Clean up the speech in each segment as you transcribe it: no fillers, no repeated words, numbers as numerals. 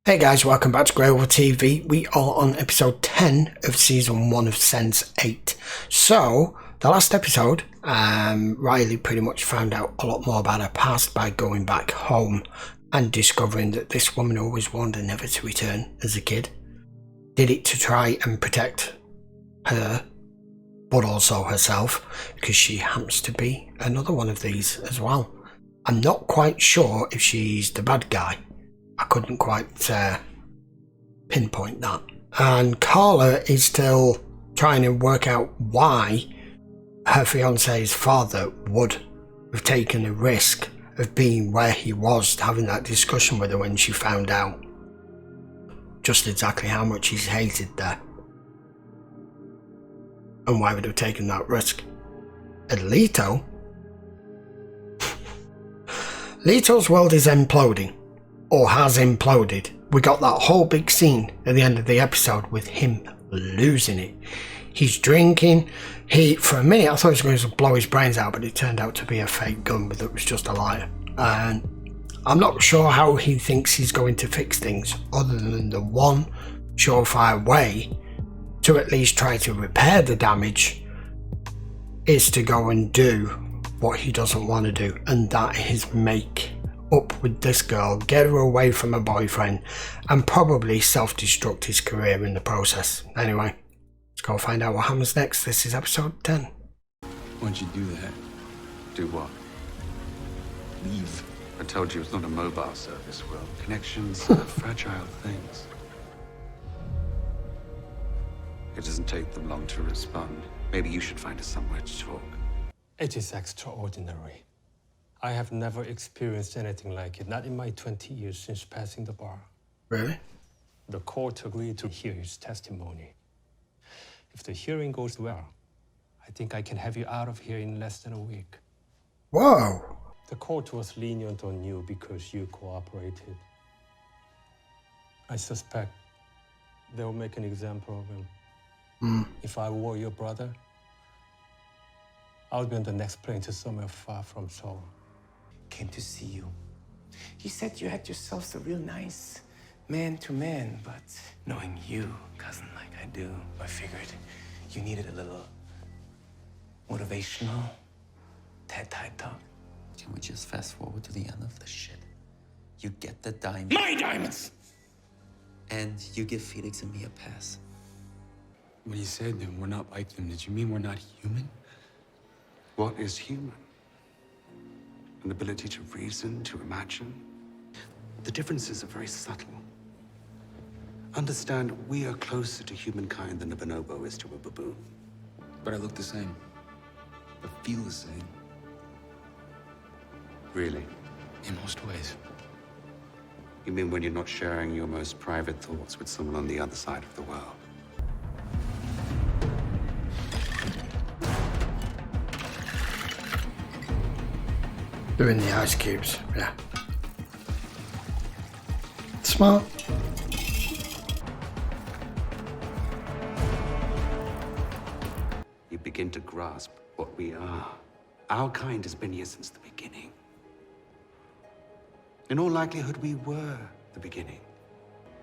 Hey guys, welcome back to GreyWolf TV. We are on episode 10 of season 1 of Sense8. So, the last episode, Riley pretty much found out a lot more about her past by going back home and discovering that this woman always warned her never to return as a kid. Did it to try and protect her, but also herself, because she happens to be another one of these as well. I'm not quite sure if she's the bad guy. I couldn't quite pinpoint that. And Carla is still trying to work out why her fiance's father would have taken a risk of being where he was, having that discussion with her when she found out just exactly how much he's hated there. And why would have taken that risk. And Leto's world is imploding. Or has imploded. We got that whole big scene at the end of the episode with him losing it. He's drinking. For a minute I thought he was going to blow his brains out, but it turned out to be a fake gun that was just a liar. And I'm not sure how he thinks he's going to fix things, other than the one surefire way to at least try to repair the damage is to go and do what he doesn't want to do, and that is make up with this girl, get her away from her boyfriend, and probably self-destruct his career in the process. Anyway, let's go find out what happens next. This is episode 10. Why'd you do that? Do what? Leave. I told you it's not a mobile service, Will. Connections are fragile things. It doesn't take them long to respond. Maybe you should find us somewhere to talk. It is extraordinary. I have never experienced anything like it, not in my 20 years since passing the bar. Really? The court agreed to hear his testimony. If the hearing goes well, I think I can have you out of here in less than a week. Whoa! The court was lenient on you because you cooperated. I suspect they'll make an example of him. If I were your brother, I would be on the next plane to somewhere far from Seoul. Came to see you. You said you had yourselves a real nice man-to-man, but knowing you, cousin, like I do, I figured you needed a little motivational TED-type talk. Can we just fast forward to the end of the shit? You get the diamond. My diamonds! And you give Felix and me a pass. When you said we're not like them, did you mean we're not human? What is human? An ability to reason, to imagine? The differences are very subtle. Understand, we are closer to humankind than a bonobo is to a baboon. But I look the same. I feel the same. Really? In most ways. You mean when you're not sharing your most private thoughts with someone on the other side of the world? Doing the ice cubes, yeah. Smart. You begin to grasp what we are. Our kind has been here since the beginning. In all likelihood, we were the beginning.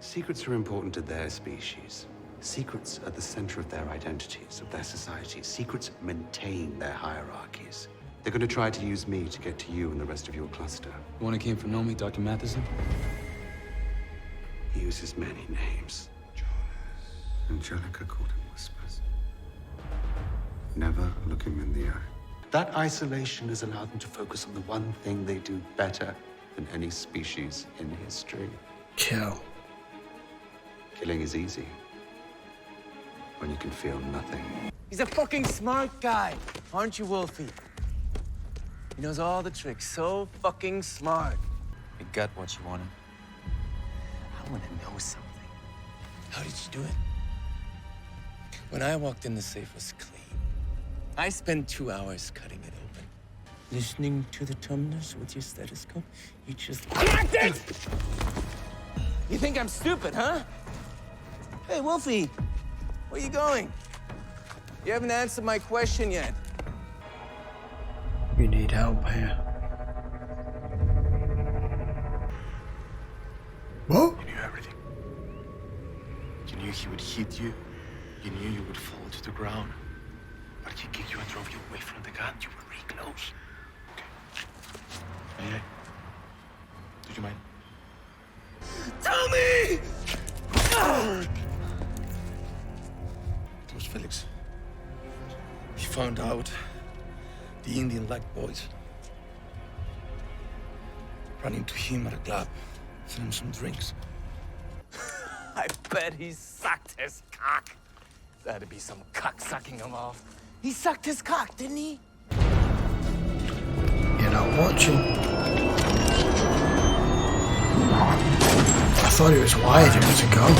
Secrets are important to their species. Secrets are the center of their identities, of their societies. Secrets maintain their hierarchies. They're going to try to use me to get to you and the rest of your cluster. The one who came from Nomi, Dr. Matheson? He uses many names. Angelica called him whispers. Never look him in the eye. That isolation has allowed them to focus on the one thing they do better than any species in history. Kill. Killing is easy when you can feel nothing. He's a fucking smart guy, aren't you, Wolfie? He knows all the tricks, so fucking smart. You got what you wanted. I want to know something. How did you do it? When I walked in, the safe was clean. I spent 2 hours cutting it open. Listening to the tumblers with your stethoscope, you just cracked it! You think I'm stupid, huh? Hey, Wolfie, where you going? You haven't answered my question yet. You need help here. What? You knew everything. he would hit you, you knew you would fall to the ground. But he kicked you and drove you away from the gun. You were really close. Okay. Hey. Did you mind? Tell me! It was Felix. He found out the Indian black boys ran into him at a club, threw him some drinks. I bet he sucked his cock. That'd be some cock sucking him off. He sucked his cock, didn't he? You're not watching. I thought it was wired, it was a gun.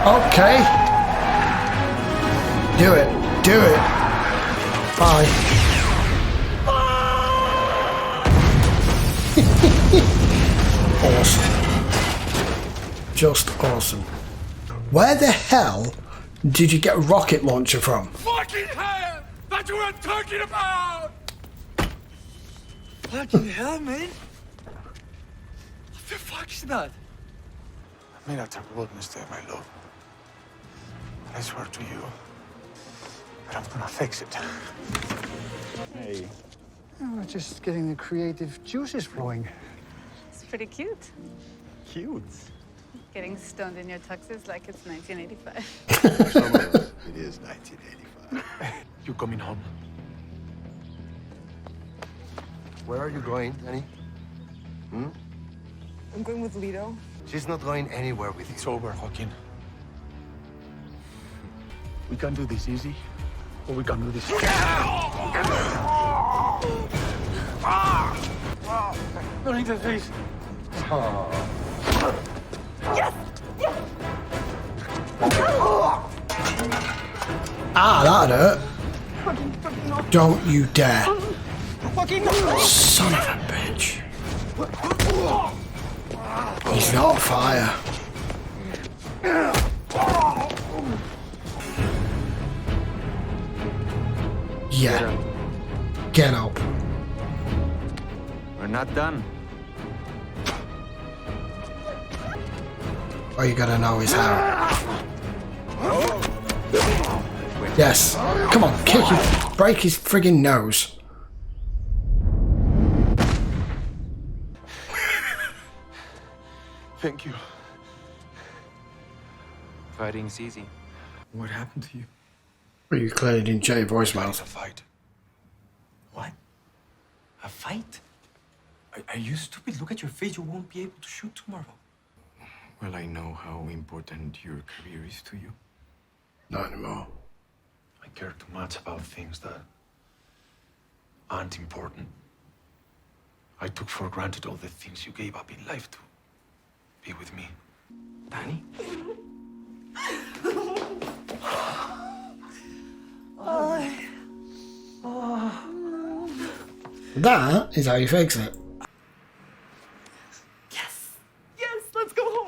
Okay. Do it. Do it. Bye. Awesome. Just awesome. Where the hell did you get a rocket launcher from? Fucking hell! That's what I'm talking about! Fucking hell, man. What the fuck is that? I made a terrible mistake, my love. I swear to you that I'm gonna fix it. Hey. Oh, just getting the creative juices flowing. It's pretty cute. Cute. Getting stoned in your tuxes like it's 1985. Some of us, it is 1985. You coming home? Where are you going, Danny? Hmm? I'm going with Lito. She's not going anywhere with It's you. over, Joaquin. We can do this easy, or we can do this. No need to face. Ah, that'd hurt. Don't you dare. Son of a bitch. He's not on fire. Yeah. Get up. We're not done. All you gotta know is how. Yes. Come on, kick him. Break his friggin' nose. Thank you. Fighting's easy. What happened to you? Well, you clearly didn't check your It's voicemails. a fight. What? A fight? Are you stupid? Look at your face. You won't be able to shoot tomorrow. Well, I know how important your career is to you. Not anymore. I care too much about things that aren't important. I took for granted all the things you gave up in life to be with me. Danny? That is how you fix it. Yes! Yes! Let's go home!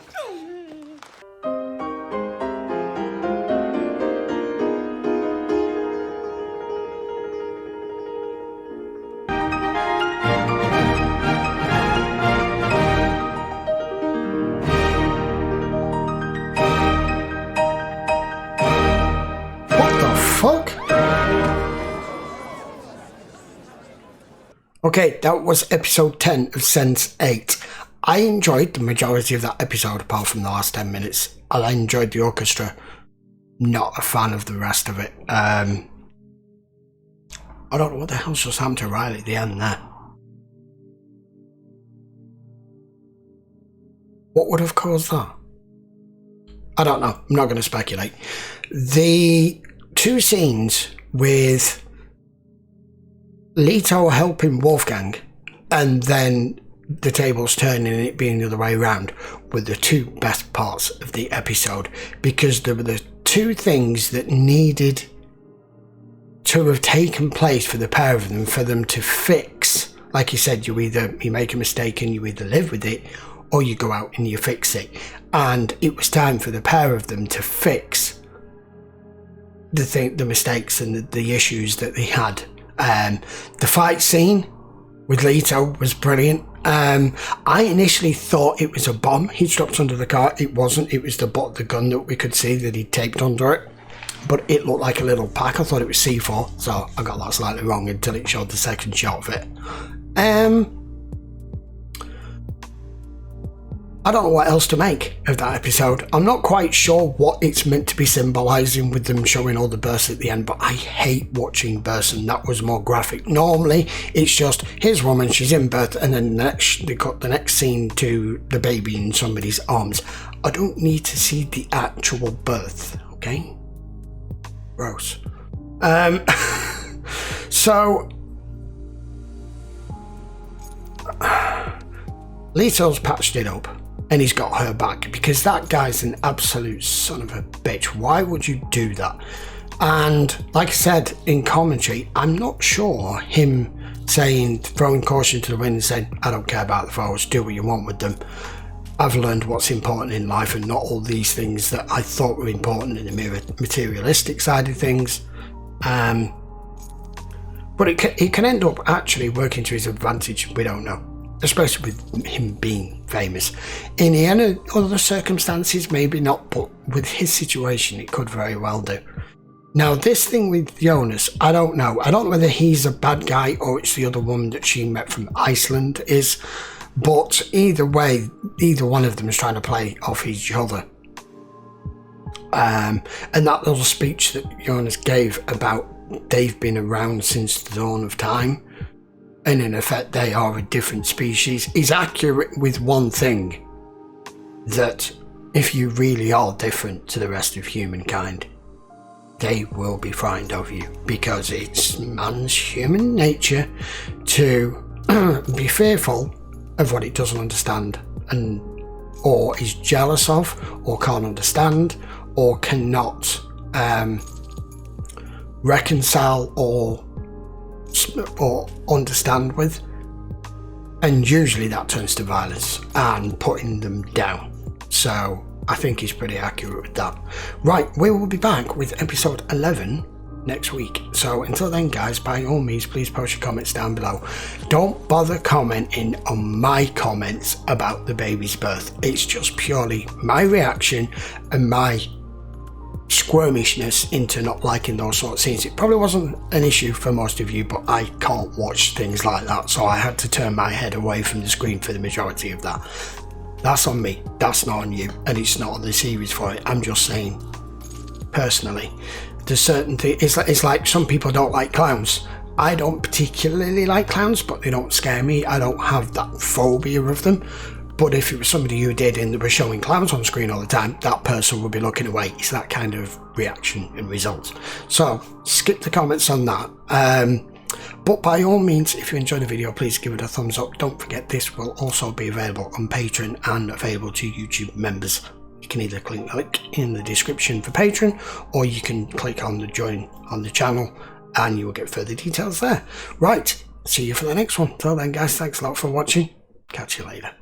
What the fuck? Okay, that was episode 10 of Sense8. I enjoyed the majority of that episode apart from the last 10 minutes. I enjoyed the orchestra. Not a fan of the rest of it. I don't know what the hell's just happened to Riley at the end there. What would have caused that? I don't know. I'm not going to speculate. The two scenes with Lito helping Wolfgang and then the tables turning and it being the other way around were the two best parts of the episode, because there were the two things that needed to have taken place for the pair of them, for them to fix. Like you said, you make a mistake and you either live with it or you go out and you fix it. And it was time for the pair of them to fix the mistakes and the issues that they had. The fight scene with Leto was brilliant. I initially thought it was a bomb he dropped under the car. It wasn't. It was the gun that we could see that he taped under it. But it looked like a little pack. I thought it was C4, so I got that slightly wrong until it showed the second shot of it. I don't know what else to make of that episode. I'm not quite sure what it's meant to be symbolising with them showing all the births at the end, but I hate watching births, and that was more graphic. Normally, it's just, here's a woman, she's in birth, and then they cut the next scene to the baby in somebody's arms. I don't need to see the actual birth, okay? Gross. So Leto's patched it up and he's got her back because that guy's an absolute son of a bitch. Why would you do that? And like I said in commentary, I'm not sure him saying, throwing caution to the wind and saying, I don't care about the photos, do what you want with them. I've learned what's important in life and not all these things that I thought were important in the materialistic side of things. But it can end up actually working to his advantage, we don't know. Especially with him being famous. In the end, other circumstances, maybe not, but with his situation, it could very well do. Now, this thing with Jonas, I don't know. I don't know whether he's a bad guy or it's the other woman that she met from Iceland is. But either way, either one of them is trying to play off each other. And that little speech that Jonas gave about they've been around since the dawn of time, and in effect they are a different species, is accurate with one thing, that if you really are different to the rest of humankind, they will be frightened of you, because it's man's human nature to be fearful of what it doesn't understand, and or is jealous of, or can't understand, or cannot reconcile or understand with, and usually that turns to violence and putting them down. So I think he's pretty accurate with that. Right, we will be back with episode 11 next week. So until then, guys, by all means, please post your comments down below. Don't bother commenting on my comments about the baby's birth. It's just purely my reaction and my squirmishness into not liking those sort of scenes. It probably wasn't an issue for most of you, but I can't watch things like that, so I had to turn my head away from the screen for the majority of that. That's on me, that's not on you, and it's not on the series for it. I'm just saying, personally, there's certain things, it's like some people don't like clowns. I don't particularly like clowns, but they don't scare me. I don't have that phobia of them. But if it was somebody who did and they were showing clowns on screen all the time, that person would be looking away. It's that kind of reaction and result. So skip the comments on that. But by all means, if you enjoyed the video, please give it a thumbs up. Don't forget, this will also be available on Patreon and available to YouTube members. You can either click the link in the description for Patreon, or you can click on the join on the channel and you will get further details there. Right, see you for the next one. Till then, guys, thanks a lot for watching. Catch you later.